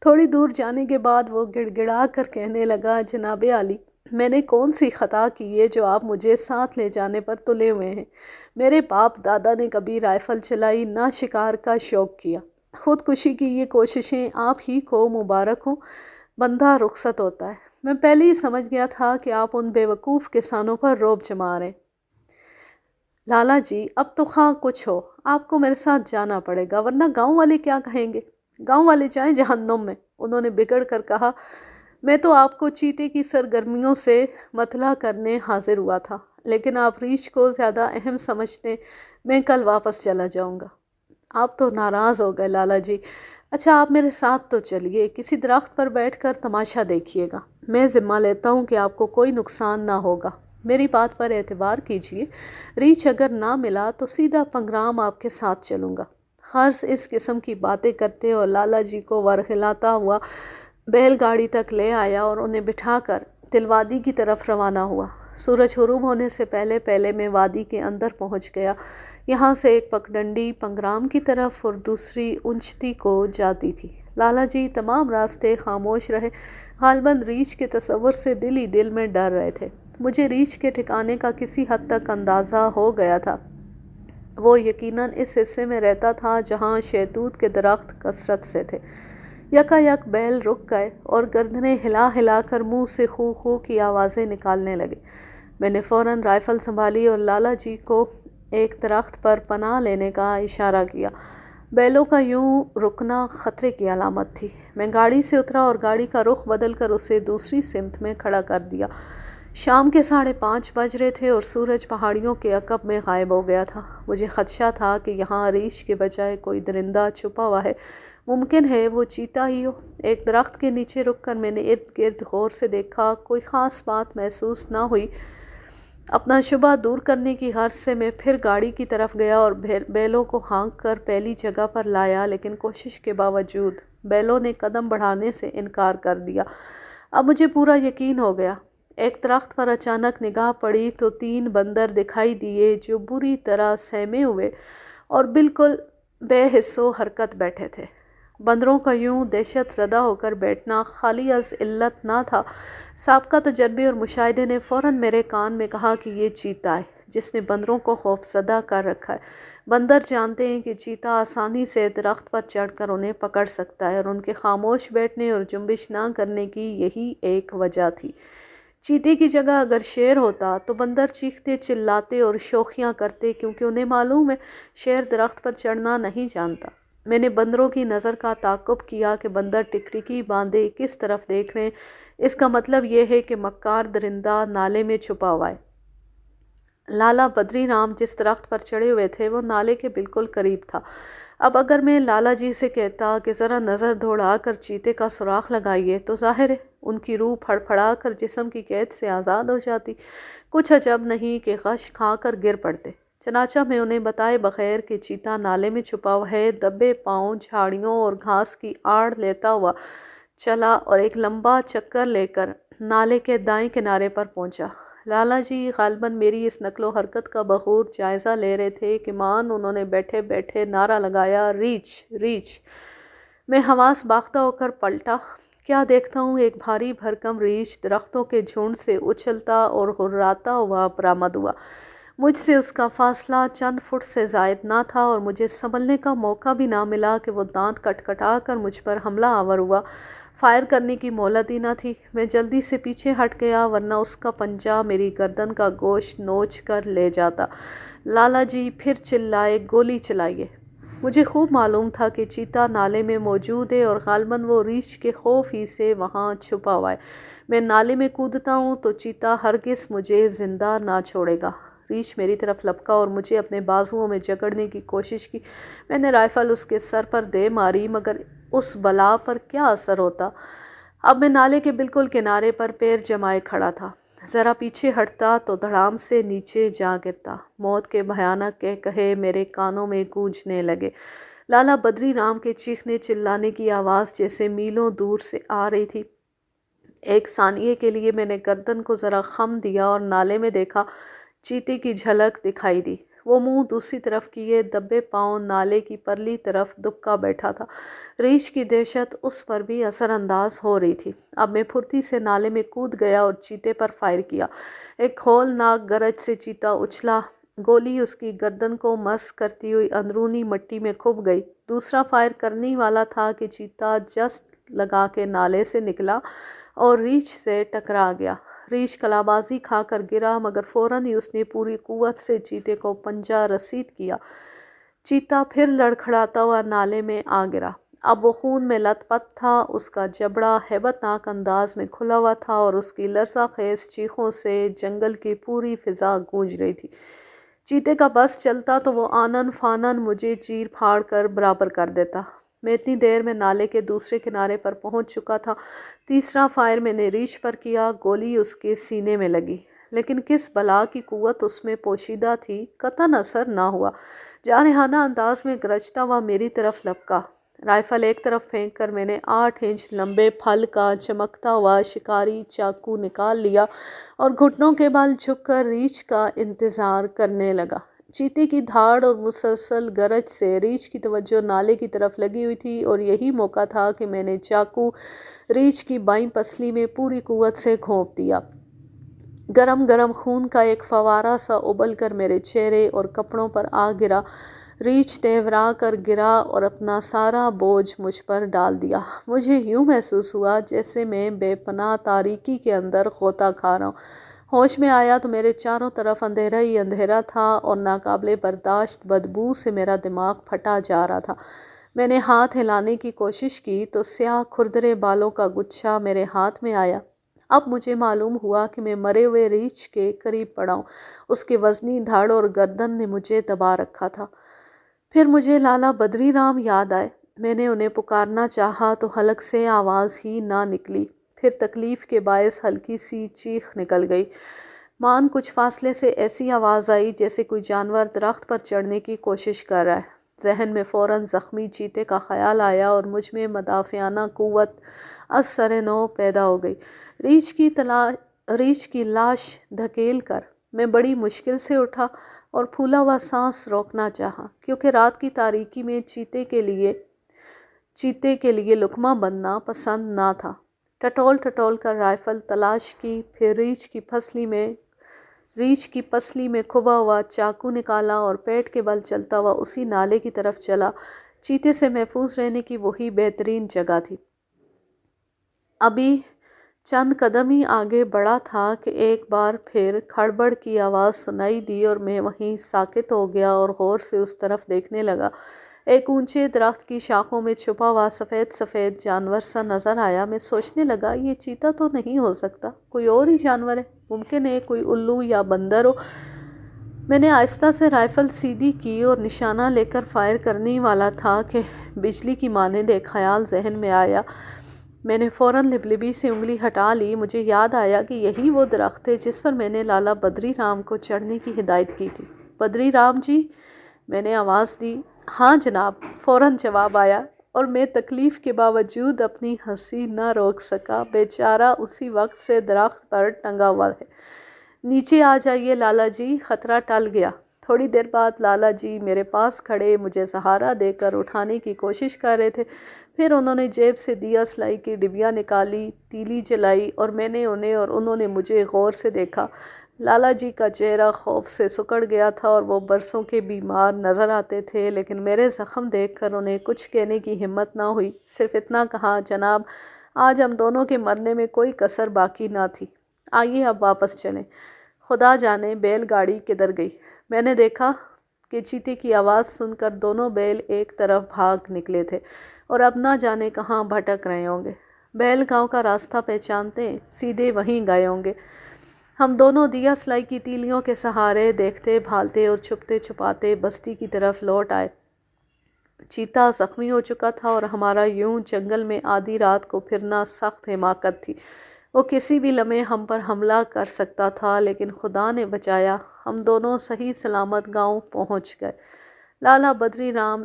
تھوڑی دور جانے کے بعد وہ گڑ گڑا کر کہنے لگا، جناب عالی، میں نے کون سی خطا کی ہے جو آپ مجھے ساتھ لے جانے پر تلے ہوئے ہیں؟ میرے باپ دادا نے کبھی رائفل چلائی، نہ شکار کا شوق کیا۔ خودکشی کی یہ کوششیں آپ ہی کو مبارک ہوں، بندہ رخصت ہوتا ہے۔ میں پہلے ہی سمجھ گیا تھا کہ آپ ان بے وقوف کسانوں پر رعب جما رہے ہیں۔ لالا جی، اب تو خواہ کچھ ہو، آپ کو میرے ساتھ جانا پڑے گا، ورنہ گاؤں والے کیا کہیں گے؟ گاؤں والے جائیں جہنم میں، انہوں نے بگڑ کر کہا۔ میں تو آپ کو چیتے کی سرگرمیوں سے مطلع کرنے حاضر ہوا تھا، لیکن آپ ریچھ کو زیادہ اہم سمجھتے، میں کل واپس چلا جاؤں گا۔ آپ تو ناراض ہو گئے لالا جی۔ اچھا آپ میرے ساتھ تو چلیے، کسی درخت پر بیٹھ کر تماشا دیکھیے گا، میں ذمہ لیتا ہوں کہ آپ کو کوئی نقصان نہ ہوگا۔ میری بات پر اعتبار کیجیے، ریچھ اگر نہ ملا تو سیدھا پنگرام آپ کے ساتھ چلوں گا۔ خرس اس قسم کی باتیں کرتے اور لالا جی کو ورغلاتا ہوا بیل گاڑی تک لے آیا اور انہیں بٹھا کر تلوادی کی طرف روانہ ہوا۔ سورج غروب ہونے سے پہلے پہلے میں وادی کے اندر پہنچ گیا۔ یہاں سے ایک پگڈنڈی پنگرام کی طرف اور دوسری اونچتی کو جاتی تھی۔ لالا جی تمام راستے خاموش رہے، غالباً ریچھ کے تصور سے دل ہی دل میں ڈر رہے تھے۔ مجھے ریچھ کے ٹھکانے کا کسی حد تک اندازہ ہو گیا تھا، وہ یقیناً اس حصے میں رہتا تھا جہاں شہتوت کے درخت کثرت سے تھے۔ یکا یک بیل رک گئے اور گردنیں ہلا ہلا کر منہ سے خو خو کی آوازیں نکالنے لگے۔ میں نے فوراً رائفل سنبھالی اور لالا جی کو ایک درخت پر پناہ لینے کا اشارہ کیا۔ بیلوں کا یوں رکنا خطرے کی علامت تھی۔ میں گاڑی سے اترا اور گاڑی کا رخ بدل کر اسے دوسری سمت میں کھڑا کر دیا۔ شام کے 5:30 بج رہے تھے اور سورج پہاڑیوں کے عقب میں غائب ہو گیا تھا۔ مجھے خدشہ تھا کہ یہاں ریچھ کے بجائے کوئی درندہ چھپا ہوا ہے، ممکن ہے وہ چیتا ہی ہو۔ ایک درخت کے نیچے رک کر میں نے ارد گرد غور سے دیکھا، کوئی خاص بات محسوس نہ ہوئی۔ اپنا شبہ دور کرنے کی غرض سے میں پھر گاڑی کی طرف گیا اور بیلوں کو ہانک کر پہلی جگہ پر لایا، لیکن کوشش کے باوجود بیلوں نے قدم بڑھانے سے انکار کر دیا۔ اب مجھے پورا یقین ہو گیا۔ ایک درخت پر اچانک نگاہ پڑی تو 3 بندر دکھائی دیے جو بری طرح سہمے ہوئے اور بالکل بے حس و حرکت بیٹھے تھے۔ بندروں کا یوں دہشت زدہ ہو کر بیٹھنا خالی از علت نہ تھا۔ سابقہ تجربے اور مشاہدے نے فوراً میرے کان میں کہا کہ یہ چیتا ہے جس نے بندروں کو خوفزدہ کر رکھا ہے۔ بندر جانتے ہیں کہ چیتا آسانی سے درخت پر چڑھ کر انہیں پکڑ سکتا ہے اور ان کے خاموش بیٹھنے اور جنبش نہ کرنے کی یہی ایک وجہ تھی۔ چیتے کی جگہ اگر شیر ہوتا تو بندر چیختے چلاتے اور شوخیاں کرتے، کیونکہ انہیں معلوم ہے شیر درخت پر چڑھنا نہیں جانتا۔ میں نے بندروں کی نظر کا تعاقب کیا کہ بندر ٹکٹکی باندھے کس طرف دیکھ رہے ہیں۔ اس کا مطلب یہ ہے کہ مکار درندہ نالے میں چھپا ہوا ہے۔ لالا بدری رام جس درخت پر چڑھے ہوئے تھے وہ نالے کے بالکل قریب تھا۔ اب اگر میں لالا جی سے کہتا کہ ذرا نظر دوڑا کر چیتے کا سراغ لگائیے تو ظاہر ہے ان کی روح پھڑ پھڑا کر جسم کی قید سے آزاد ہو جاتی۔ کچھ عجب نہیں کہ غش کھا کر گر پڑتے۔ چنانچہ میں انہیں بتائے بغیر کہ چیتا نالے میں چھپا ہوا ہے، دبے پاؤں جھاڑیوں اور گھاس کی آڑ لیتا ہوا چلا اور ایک لمبا چکر لے کر نالے کے دائیں کنارے پر پہنچا۔ لالا جی غالباً میری اس نقل و حرکت کا بغور جائزہ لے رہے تھے کہ مان انہوں نے بیٹھے بیٹھے نعرہ لگایا، ریچھ ریچھ۔ میں حواس باختہ ہو کر پلٹا۔ کیا دیکھتا ہوں ایک بھاری بھرکم ریچھ درختوں کے جھنڈ سے اچھلتا اور ہرراتا ہوا برآمد ہوا۔ مجھ سے اس کا فاصلہ چند فٹ سے زائد نہ تھا اور مجھے سنبھلنے کا موقع بھی نہ ملا کہ وہ دانت کٹکھٹا کر مجھ پر حملہ آور ہوا۔ فائر کرنے کی مہلت ہی نہ تھی۔ میں جلدی سے پیچھے ہٹ گیا ورنہ اس کا پنجہ میری گردن کا گوشت نوچ کر لے جاتا۔ لالا جی پھر چلائے، گولی چلائیے۔ مجھے خوب معلوم تھا کہ چیتا نالے میں موجود ہے اور غالباً وہ ریچھ کے خوف ہی سے وہاں چھپا ہوا ہے۔ میں نالے میں کودتا ہوں تو چیتا ہرگز مجھے زندہ نہ چھوڑے گا۔ ریچھ میری طرف لپکا اور مجھے اپنے بازوؤں میں جکڑنے کی کوشش کی۔ میں نے رائفل اس کے سر پر دے ماری مگر اس بلا پر کیا اثر ہوتا۔ اب میں نالے کے بالکل کنارے پر پیر جمائے کھڑا تھا۔ ذرا پیچھے ہٹتا تو دھڑام سے نیچے جا گرتا۔ موت کے بھیانک قہقہے میرے کانوں میں گونجنے لگے۔ لالا بدری رام کے چیخنے چلانے کی آواز جیسے میلوں دور سے آ رہی تھی۔ ایک ثانیے کے لیے میں نے گردن کو ذرا خم دیا اور نالے میں دیکھا۔ چیتے کی جھلک دکھائی دی۔ وہ منہ دوسری طرف کیے دبے پاؤں نالے کی پرلی طرف دبکا بیٹھا تھا۔ ریچھ کی دہشت اس پر بھی اثر انداز ہو رہی تھی۔ اب میں پھرتی سے نالے میں کود گیا اور چیتے پر فائر کیا۔ ایک ہولناک گرج سے چیتا اچھلا۔ گولی اس کی گردن کو مس کرتی ہوئی اندرونی مٹی میں کھپ گئی۔ دوسرا فائر کرنے والا تھا کہ چیتا جست لگا کے نالے سے نکلا اور ریچھ سے ٹکرا گیا۔ ریچھ کلابازی کھا کر گرا مگر فوراً ہی اس نے پوری قوت سے چیتے کو پنجہ رسید کیا۔ چیتا پھر لڑکھڑاتا ہوا نالے میں آ گرا۔ اب وہ خون میں لت پت تھا۔ اس کا جبڑا ہیبت ناک انداز میں کھلا ہوا تھا اور اس کی لرزہ خیز چیخوں سے جنگل کی پوری فضا گونج رہی تھی۔ چیتے کا بس چلتا تو وہ آنن فانن مجھے چیر پھاڑ کر برابر کر دیتا۔ میں اتنی دیر میں نالے کے دوسرے کنارے پر پہنچ چکا تھا۔ تیسرا فائر میں نے ریچھ پر کیا۔ گولی اس کے سینے میں لگی لیکن کس بلا کی قوت اس میں پوشیدہ تھی قطعاً اثر نہ ہوا۔ جارحانہ انداز میں گرجتا ہوا میری طرف لپکا۔ رائفل ایک طرف پھینک کر میں نے 8 انچ لمبے پھل کا چمکتا ہوا شکاری چاقو نکال لیا اور گھٹنوں کے بل جھک کر ریچھ کا انتظار کرنے لگا۔ چیتے کی دھاڑ اور مسلسل گرج سے ریچھ کی توجہ نالے کی طرف لگی ہوئی تھی اور یہی موقع تھا کہ میں نے چاقو ریچھ کی بائیں پسلی میں پوری قوت سے گھونپ دیا۔ گرم گرم خون کا ایک فوارہ سا ابل کر میرے چہرے اور کپڑوں پر آ گرا۔ ریچھ تیورا کر گرا اور اپنا سارا بوجھ مجھ پر ڈال دیا۔ مجھے یوں محسوس ہوا جیسے میں بے پناہ تاریکی کے اندر غوطہ کھا رہا ہوں۔ ہوش میں آیا تو میرے چاروں طرف اندھیرا ہی اندھیرا تھا اور ناقابل برداشت بدبو سے میرا دماغ پھٹا جا رہا تھا۔ میں نے ہاتھ ہلانے کی کوشش کی تو سیاہ کھردرے بالوں کا گچھا میرے ہاتھ میں آیا۔ اب مجھے معلوم ہوا کہ میں مرے ہوئے ریچھ کے قریب پڑا ہوں۔ اس کے وزنی دھڑ اور گردن نے مجھے دبا رکھا تھا۔ پھر مجھے لالا بدری رام یاد آئے۔ میں نے انہیں پکارنا چاہا تو حلق سے آواز ہی نہ نکلی۔ پھر تکلیف کے باعث ہلکی سی چیخ نکل گئی۔ مان کچھ فاصلے سے ایسی آواز آئی جیسے کوئی جانور درخت پر چڑھنے کی کوشش کر رہا ہے۔ ذہن میں فوراً زخمی چیتے کا خیال آیا اور مجھ میں مدافعانہ قوت از سر نو پیدا ہو گئی۔ ریچھ کی لاش دھکیل کر میں بڑی مشکل سے اٹھا اور پھولا ہوا سانس روکنا چاہا، کیونکہ رات کی تاریکی میں چیتے کے لیے لقمہ بننا پسند نہ تھا۔ ٹٹول کر رائفل تلاش کی، پھر ریچھ کی پسلی میں کھبا ہوا چاقو نکالا اور پیٹ کے بل چلتا ہوا اسی نالے کی طرف چلا۔ چیتے سے محفوظ رہنے کی وہی بہترین جگہ تھی۔ ابھی چند قدم ہی آگے بڑھا تھا کہ ایک بار پھر کھڑبڑ کی آواز سنائی دی اور میں وہیں ساکت ہو گیا اور غور سے اس طرف دیکھنے لگا۔ ایک اونچے درخت کی شاخوں میں چھپا ہوا سفید جانور سا نظر آیا۔ میں سوچنے لگا یہ چیتا تو نہیں ہو سکتا، کوئی اور ہی جانور ہے، ممکن ہے کوئی الو یا بندر ہو۔ میں نے آہستہ سے رائفل سیدھی کی اور نشانہ لے کر فائر کرنے والا تھا کہ بجلی کی مانند ایک خیال ذہن میں آیا۔ میں نے فوراً لبلبی سے انگلی ہٹا لی۔ مجھے یاد آیا کہ یہی وہ درخت ہے جس پر میں نے لالا بدری رام کو چڑھنے کی ہدایت کی تھی۔ بدری رام جی، میں نے آواز دی۔ ہاں جناب، فوراً جواب آیا اور میں تکلیف کے باوجود اپنی ہنسی نہ روک سکا۔ بیچارہ اسی وقت سے درخت پر ٹنگا ہوا ہے۔ نیچے آ جائیے لالا جی، خطرہ ٹل گیا۔ تھوڑی دیر بعد لالا جی میرے پاس کھڑے مجھے سہارا دے کر اٹھانے کی کوشش کر رہے تھے۔ پھر انہوں نے جیب سے دیا سلائی کی ڈبیا نکالی، تیلی جلائی اور میں نے انہیں اور انہوں نے مجھے غور سے دیکھا۔ لالا جی کا چہرہ خوف سے سکڑ گیا تھا اور وہ برسوں کے بیمار نظر آتے تھے، لیکن میرے زخم دیکھ کر انہیں کچھ کہنے کی ہمت نہ ہوئی۔ صرف اتنا کہا، جناب آج ہم دونوں کے مرنے میں کوئی کسر باقی نہ تھی، آئیے اب واپس چلیں۔ خدا جانے بیل گاڑی کدھر گئی۔ میں نے دیکھا کہ چیتے کی آواز سن کر دونوں بیل ایک طرف بھاگ نکلے تھے اور اب نہ جانے کہاں بھٹک رہے ہوں گے۔ بیل گاؤں کا راستہ پہچانتے ہیں، سیدھے وہیں گئے ہوں گے۔ ہم دونوں دیا سلائی کی تیلیوں کے سہارے دیکھتے بھالتے اور چھپتے چھپاتے بستی کی طرف لوٹ آئے۔ چیتا زخمی ہو چکا تھا اور ہمارا یوں جنگل میں آدھی رات کو پھرنا سخت حماقت تھی۔ وہ کسی بھی لمحے ہم پر حملہ کر سکتا تھا، لیکن خدا نے بچایا، ہم دونوں صحیح سلامت گاؤں پہنچ گئے۔ لالا بدری رام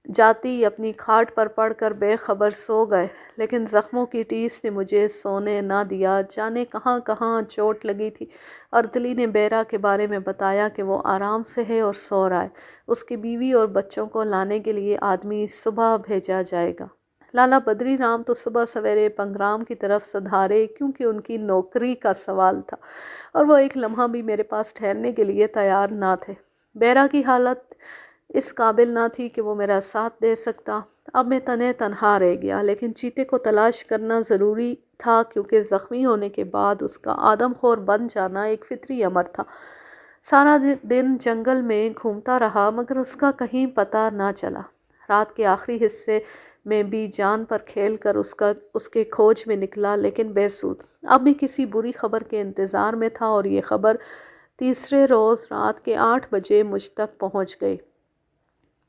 جاتی اپنی کھاٹ پر پڑ کر بے خبر سو گئے، لیکن زخموں کی ٹیس نے مجھے سونے نہ دیا۔ جانے کہاں کہاں چوٹ لگی تھی۔ ارتلی نے بیرا کے بارے میں بتایا کہ وہ آرام سے ہے اور سو رہا ہے، اس کی بیوی اور بچوں کو لانے کے لیے آدمی صبح بھیجا جائے گا۔ لالا بدری رام تو صبح سویرے پنگرام کی طرف سدھارے، کیونکہ ان کی نوکری کا سوال تھا اور وہ ایک لمحہ بھی میرے پاس ٹھہرنے کے لیے تیار نہ تھے۔ بیرا کی حالت اس قابل نہ تھی کہ وہ میرا ساتھ دے سکتا۔ اب میں تنہا رہ گیا، لیکن چیتے کو تلاش کرنا ضروری تھا، کیونکہ زخمی ہونے کے بعد اس کا آدم خور بن جانا ایک فطری امر تھا۔ سارا دن جنگل میں گھومتا رہا مگر اس کا کہیں پتہ نہ چلا۔ رات کے آخری حصے میں بھی جان پر کھیل کر اس کے کھوج میں نکلا، لیکن بے سود۔ اب میں کسی بری خبر کے انتظار میں تھا اور یہ خبر تیسرے روز رات کے 8 بجے مجھ تک پہنچ گئی۔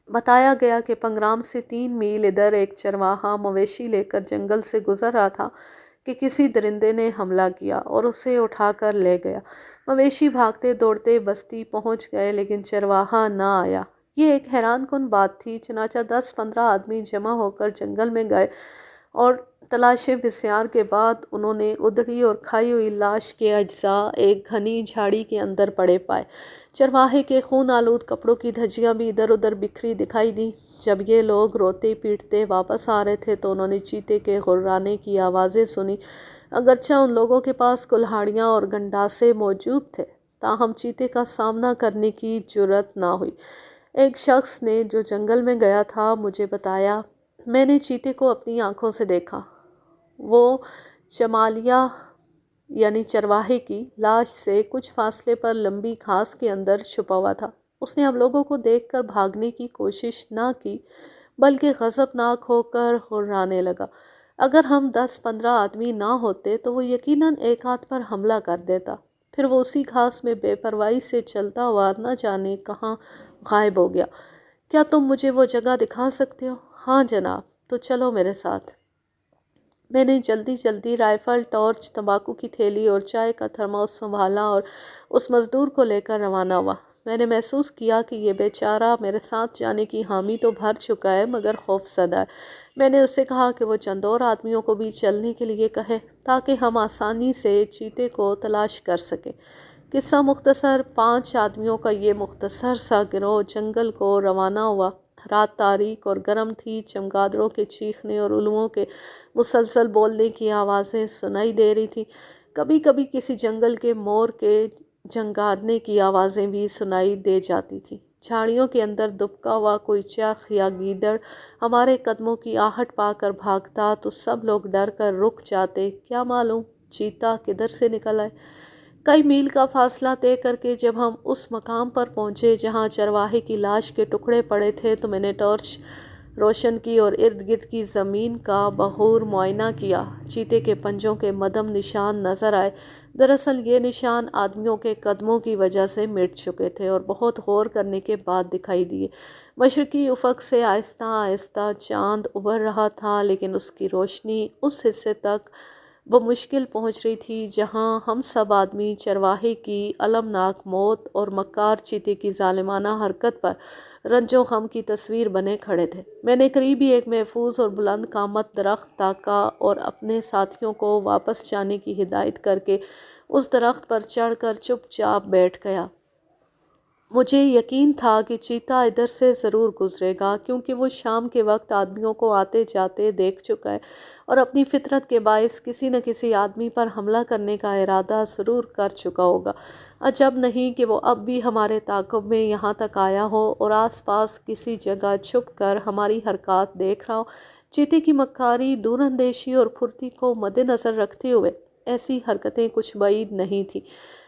بتایا گیا کہ پنگرام سے 3 میل ادھر ایک چرواہا مویشی لے کر جنگل سے گزر رہا تھا کہ کسی درندے نے حملہ کیا اور اسے اٹھا کر لے گیا۔ مویشی بھاگتے دوڑتے بستی پہنچ گئے، لیکن چرواہا نہ آیا۔ یہ ایک حیران کن بات تھی، چنانچہ 10-15 آدمی جمع ہو کر جنگل میں گئے اور تلاشیں بسیار کے بعد انہوں نے ادھڑی اور کھائی ہوئی لاش کے اجزاء ایک گھنی جھاڑی کے اندر پڑے پائے۔ چرواہے کے خون آلود کپڑوں کی دھجیاں بھی ادھر ادھر بکھری دکھائی دیں۔ جب یہ لوگ روتے پیٹتے واپس آ رہے تھے تو انہوں نے چیتے کے غرانے کی آوازیں سنی۔ اگرچہ ان لوگوں کے پاس کلہاڑیاں اور گنڈاسے موجود تھے، تاہم چیتے کا سامنا کرنے کی جرأت نہ ہوئی۔ ایک شخص نے جو جنگل میں گیا تھا مجھے بتایا، میں نے چیتے کو اپنی آنکھوں سے دیکھا۔ وہ چمالیہ یعنی چرواہے کی لاش سے کچھ فاصلے پر لمبی گھاس کے اندر چھپا ہوا تھا۔ اس نے ہم لوگوں کو دیکھ کر بھاگنے کی کوشش نہ کی، بلکہ غضبناک ہو کر ہررانے لگا۔ اگر ہم 10-15 آدمی نہ ہوتے تو وہ یقیناً ایک ہاتھ پر حملہ کر دیتا۔ پھر وہ اسی گھاس میں بے پرواہی سے چلتا ہوا نہ جانے کہاں غائب ہو گیا۔ کیا تم مجھے وہ جگہ دکھا سکتے ہو؟ ہاں جناب، تو چلو میرے ساتھ۔ میں نے جلدی جلدی رائفل، ٹارچ، تمباکو کی تھیلی اور چائے کا تھرموس سنبھالا اور اس مزدور کو لے کر روانہ ہوا۔ میں نے محسوس کیا کہ یہ بیچارہ میرے ساتھ جانے کی حامی تو بھر چکا ہے مگر خوف زدہ ہے۔ میں نے اس سے کہا کہ وہ چند اور آدمیوں کو بھی چلنے کے لیے کہے تاکہ ہم آسانی سے چیتے کو تلاش کر سکیں۔ قصہ مختصر، 5 آدمیوں کا یہ مختصر سا گروہ جنگل کو روانہ ہوا۔ رات تاریک اور گرم تھی، چمگادڑوں کے چیخنے اور الوؤں کے مسلسل بولنے کی آوازیں سنائی دے رہی تھیں۔ کبھی کبھی کسی جنگل کے مور کے جھنکارنے کی آوازیں بھی سنائی دے جاتی تھیں۔ جھاڑیوں کے اندر دبکا ہوا کوئی چرخ یا گیدڑ ہمارے قدموں کی آہٹ پا کر بھاگتا تو سب لوگ ڈر کر رک جاتے، کیا معلوم چیتا کدھر سے نکل آئے۔ کئی میل کا فاصلہ طے کر کے جب ہم اس مقام پر پہنچے جہاں چرواہے کی لاش کے ٹکڑے پڑے تھے تو میں نے ٹارچ روشن کی اور ارد گرد کی زمین کا بغور معائنہ کیا۔ چیتے کے پنجوں کے مدھم نشان نظر آئے۔ دراصل یہ نشان آدمیوں کے قدموں کی وجہ سے مٹ چکے تھے اور بہت غور کرنے کے بعد دکھائی دیے۔ مشرقی افق سے آہستہ آہستہ چاند ابھر رہا تھا، لیکن اس کی روشنی اس حصے تک بمشکل پہنچ رہی تھی جہاں ہم سب آدمی چرواہے کی المناک موت اور مکار چیتے کی ظالمانہ حرکت پر رنج و غم کی تصویر بنے کھڑے تھے۔ میں نے قریبی ایک محفوظ اور بلند قامت درخت تاکا اور اپنے ساتھیوں کو واپس جانے کی ہدایت کر کے اس درخت پر چڑھ کر چپ چاپ بیٹھ گیا۔ مجھے یقین تھا کہ چیتا ادھر سے ضرور گزرے گا، کیونکہ وہ شام کے وقت آدمیوں کو آتے جاتے دیکھ چکا ہے اور اپنی فطرت کے باعث کسی نہ کسی آدمی پر حملہ کرنے کا ارادہ ضرور کر چکا ہوگا۔ عجب نہیں کہ وہ اب بھی ہمارے تعاقب میں یہاں تک آیا ہو اور آس پاس کسی جگہ چھپ کر ہماری حرکات دیکھ رہا ہو۔ چیتے کی مکاری، دور اندیشی اور پھرتی کو مد نظر رکھتے ہوئے ایسی حرکتیں کچھ بعید نہیں تھیں۔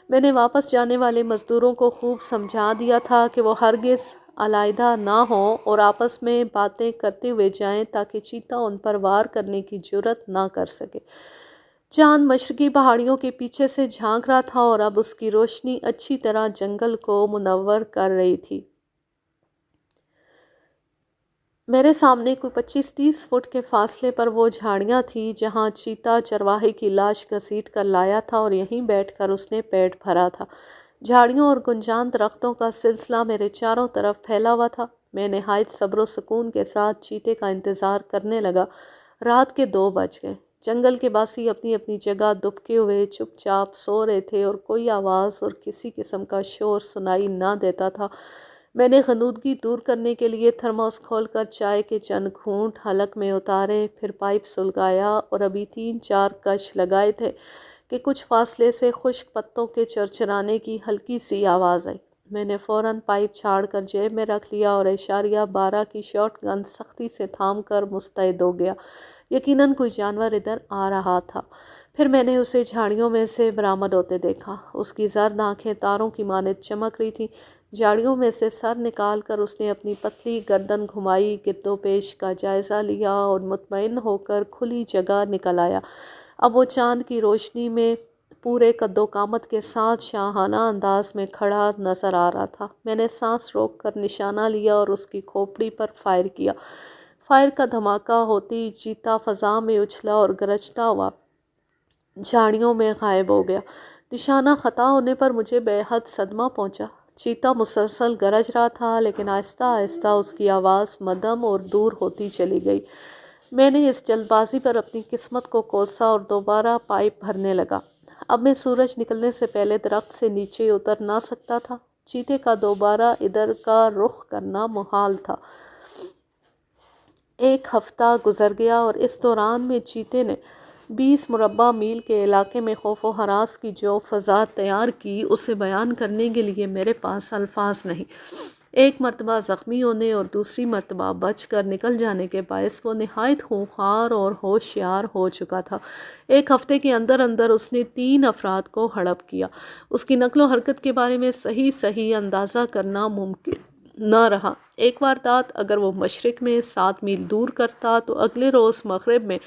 میں نے واپس جانے والے مزدوروں کو خوب سمجھا دیا تھا کہ وہ ہرگز علیحدہ نہ ہوں اور آپس میں باتیں کرتے ہوئے جائیں تاکہ چیتا ان پر وار کرنے کی جرأت نہ کر سکے۔ چاند مشرقی پہاڑیوں کے پیچھے سے جھانک رہا تھا اور اب اس کی روشنی اچھی طرح جنگل کو منور کر رہی تھی۔ میرے سامنے کوئی 25-30 فٹ کے فاصلے پر وہ جھاڑیاں تھیں جہاں چیتا چرواہے کی لاش گھسیٹ کر لایا تھا اور یہیں بیٹھ کر اس نے پیٹ بھرا تھا۔ جھاڑیوں اور گنجان درختوں کا سلسلہ میرے چاروں طرف پھیلا ہوا تھا۔ میں نہایت صبر و سکون کے ساتھ چیتے کا انتظار کرنے لگا۔ رات کے 2 بج گئے۔ جنگل کے باسی اپنی اپنی جگہ دبکے ہوئے چپ چاپ سو رہے تھے اور کوئی آواز اور کسی قسم کا شور سنائی نہ دیتا تھا۔ میں نے غنودگی دور کرنے کے لیے تھرموس کھول کر چائے کے چند گھونٹ حلق میں اتارے، پھر پائپ سلگایا اور ابھی 3-4 کش لگائے تھے کہ کچھ فاصلے سے خشک پتوں کے چرچرانے کی ہلکی سی آواز آئی۔ میں نے فوراً پائپ چھاڑ کر جیب میں رکھ لیا اور اشاریہ 12 کی شارٹ گن سختی سے تھام کر مستعد ہو گیا۔ یقیناً کوئی جانور ادھر آ رہا تھا۔ پھر میں نے اسے جھاڑیوں میں سے برآمد ہوتے دیکھا۔ اس کی زرد آنکھیں تاروں کی مانند چمک رہی تھیں۔ جھاڑیوں میں سے سر نکال کر اس نے اپنی پتلی گردن گھمائی، گرد و پیش کا جائزہ لیا اور مطمئن ہو کر کھلی جگہ نکل آیا۔ اب وہ چاند کی روشنی میں پورے قد و قامت کے ساتھ شاہانہ انداز میں کھڑا نظر آ رہا تھا۔ میں نے سانس روک کر نشانہ لیا اور اس کی کھوپڑی پر فائر کیا۔ فائر کا دھماکہ ہوتی چیتا فضا میں اچھلا اور گرجتا ہوا جھاڑیوں میں غائب ہو گیا۔ نشانہ خطا ہونے پر مجھے بے حد صدمہ پہنچا۔ چیتا مسلسل گرج رہا تھا، لیکن آہستہ آہستہ اس کی آواز مدھم اور دور ہوتی چلی گئی۔ میں نے اس جلد بازی پر اپنی قسمت کو کوسا اور دوبارہ پائپ بھرنے لگا۔ اب میں سورج نکلنے سے پہلے درخت سے نیچے اتر نہ سکتا تھا۔ چیتے کا دوبارہ ادھر کا رخ کرنا محال تھا۔ 1 ہفتہ گزر گیا اور اس دوران میں چیتے نے 20 مربع میل کے علاقے میں خوف و ہراس کی جو فضا تیار کی، اسے بیان کرنے کے لیے میرے پاس الفاظ نہیں۔ ایک مرتبہ زخمی ہونے اور دوسری مرتبہ بچ کر نکل جانے کے باعث وہ نہایت خونخوار اور ہوشیار ہو چکا تھا۔ ایک ہفتے کے اندر اندر اس نے 3 افراد کو ہڑپ کیا۔ اس کی نقل و حرکت کے بارے میں صحیح اندازہ کرنا ممکن نہ رہا۔ ایک واردات اگر وہ مشرق میں 7 میل دور کرتا تو اگلے روز مغرب میں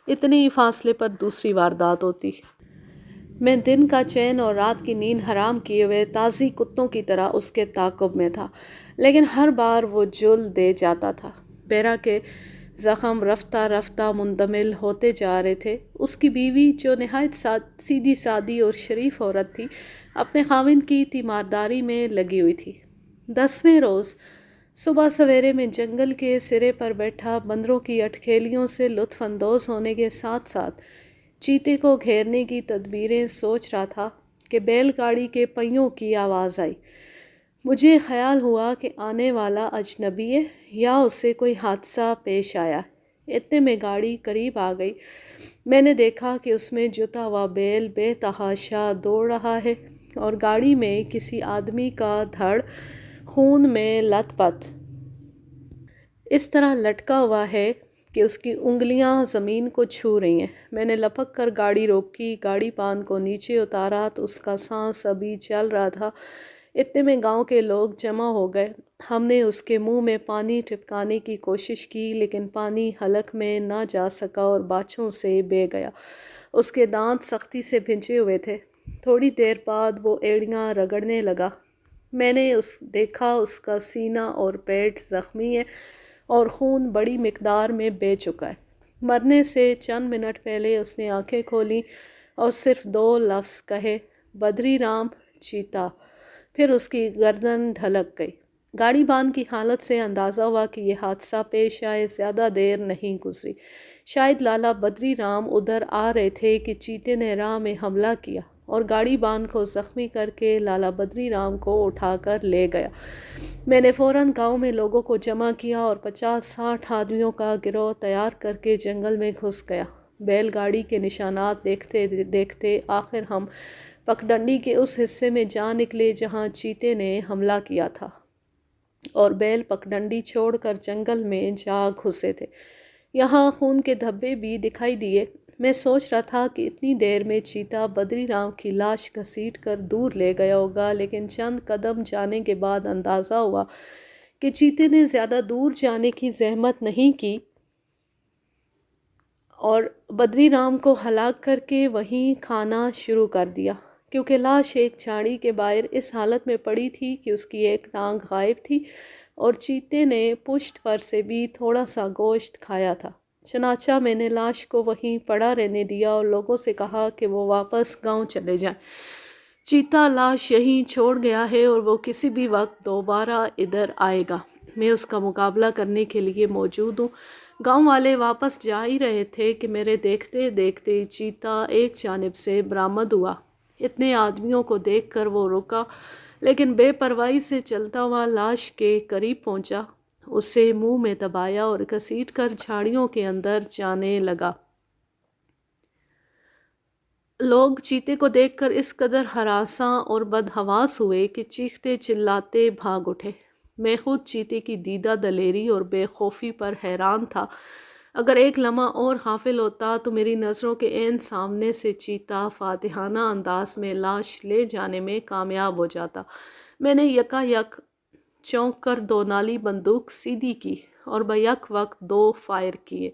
اتنے ہی فاصلے پر دوسری واردات ہوتی۔ میں دن کا چین اور رات کی نیند حرام کیے ہوئے تازی کتوں کی طرح اس کے تعاقب میں تھا، لیکن ہر بار وہ جل دے جاتا تھا۔ بیرا کے زخم رفتہ رفتہ مندمل ہوتے جا رہے تھے۔ اس کی بیوی، جو نہایت سیدھی سادی اور شریف عورت تھی، اپنے خاوند کی تیمارداری میں لگی ہوئی تھی۔ 10ویں روز صبح سویرے میں جنگل کے سرے پر بیٹھا بندروں کی اٹکھیلیوں سے لطف اندوز ہونے کے ساتھ ساتھ چیتے کو گھیرنے کی تدبیریں سوچ رہا تھا کہ بیل گاڑی کے پہیوں کی آواز آئی۔ مجھے خیال ہوا کہ آنے والا اجنبی ہے یا اسے کوئی حادثہ پیش آیا۔ اتنے میں گاڑی قریب آ گئی۔ میں نے دیکھا کہ اس میں جتا ہوا بیل بے تحاشا دوڑ رہا ہے اور گاڑی میں کسی آدمی کا دھڑ خون میں لت پت اس طرح لٹکا ہوا ہے کہ اس کی انگلیاں زمین کو چھو رہی ہیں۔ میں نے لپک کر گاڑی روکی، گاڑی پان کو نیچے اتارا تو اس کا سانس ابھی چل رہا تھا۔ اتنے میں گاؤں کے لوگ جمع ہو گئے۔ ہم نے اس کے منہ میں پانی ٹپکانے کی کوشش کی، لیکن پانی حلق میں نہ جا سکا اور باچھوں سے بہہ گیا۔ اس کے دانت سختی سے بھنجے ہوئے تھے۔ تھوڑی دیر بعد وہ ایڑیاں رگڑنے لگا۔ میں نے دیکھا اس کا سینہ اور پیٹ زخمی ہے اور خون بڑی مقدار میں بہہ چکا ہے۔ مرنے سے چند منٹ پہلے اس نے آنکھیں کھولیں اور صرف 2 لفظ کہے، بدری رام، چیتا۔ پھر اس کی گردن ڈھلک گئی۔ گاڑی بان کی حالت سے اندازہ ہوا کہ یہ حادثہ پیش آئے زیادہ دیر نہیں گزری۔ شاید لالا بدری رام ادھر آ رہے تھے کہ چیتے نے راہ میں حملہ کیا اور گاڑی بان کو زخمی کر کے لالا بدری رام کو اٹھا کر لے گیا۔ میں نے فوراً گاؤں میں لوگوں کو جمع کیا اور 50-60 آدمیوں کا گروہ تیار کر کے جنگل میں گھس گیا۔ بیل گاڑی کے نشانات دیکھتے دیکھتے آخر ہم پگڈنڈی کے اس حصے میں جا نکلے جہاں چیتے نے حملہ کیا تھا اور بیل پگڈنڈی چھوڑ کر جنگل میں جا گھسے تھے۔ یہاں خون کے دھبے بھی دکھائی دیے۔ میں سوچ رہا تھا کہ اتنی دیر میں چیتا بدری رام کی لاش گھسیٹ کر دور لے گیا ہوگا، لیکن چند قدم جانے کے بعد اندازہ ہوا کہ چیتے نے زیادہ دور جانے کی زحمت نہیں کی اور بدری رام کو ہلاک کر کے وہیں کھانا شروع کر دیا، کیونکہ لاش ایک جھاڑی کے باہر اس حالت میں پڑی تھی کہ اس کی ایک ٹانگ غائب تھی اور چیتے نے پشت پر سے بھی تھوڑا سا گوشت کھایا تھا۔ چنانچہ میں نے لاش کو وہیں پڑا رہنے دیا اور لوگوں سے کہا کہ وہ واپس گاؤں چلے جائیں۔ چیتا لاش یہیں چھوڑ گیا ہے اور وہ کسی بھی وقت دوبارہ ادھر آئے گا۔ میں اس کا مقابلہ کرنے کے لیے موجود ہوں۔ گاؤں والے واپس جا ہی رہے تھے کہ میرے دیکھتے دیکھتے چیتا ایک جانب سے برآمد ہوا۔ اتنے آدمیوں کو دیکھ کر وہ رکا، لیکن بے پرواہی سے چلتا ہوا لاش کے قریب پہنچا، اسے منہ میں دبایا اور گھسیٹ کر جھاڑیوں کے اندر جانے لگا۔ لوگ چیتے کو دیکھ کر اس قدر ہراساں اور بدحواس ہوئے کہ چیختے چلاتے بھاگ اٹھے۔ میں خود چیتے کی دیدہ دلیری اور بے خوفی پر حیران تھا۔ اگر ایک لمحہ اور غافل ہوتا تو میری نظروں کے عین سامنے سے چیتا فاتحانہ انداز میں لاش لے جانے میں کامیاب ہو جاتا۔ میں نے یکا یک چونک کر 2 نالی بندوق سیدھی کی اور بیک وقت 2 فائر کیے۔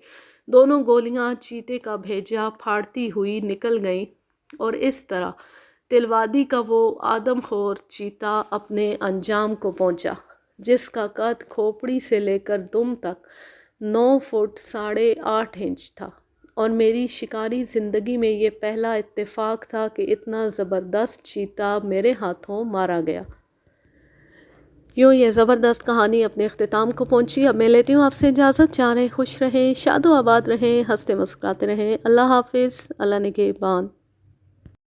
دونوں گولیاں چیتے کا بھیجا پھاڑتی ہوئی نکل گئیں اور اس طرح تلوادی کا وہ آدم خور چیتا اپنے انجام کو پہنچا، جس کا قد کھوپڑی سے لے کر دم تک 9 فٹ 8.5 انچ تھا، اور میری شکاری زندگی میں یہ پہلا اتفاق تھا کہ اتنا زبردست چیتا میرے ہاتھوں مارا گیا۔ یوں یہ زبردست کہانی اپنے اختتام کو پہنچی۔ اب میں لیتی ہوں آپ سے اجازت۔ جا رہے خوش رہیں، شاد و آباد رہیں، ہنستے مسکراتے رہیں۔ اللہ حافظ، اللہ نگہبان۔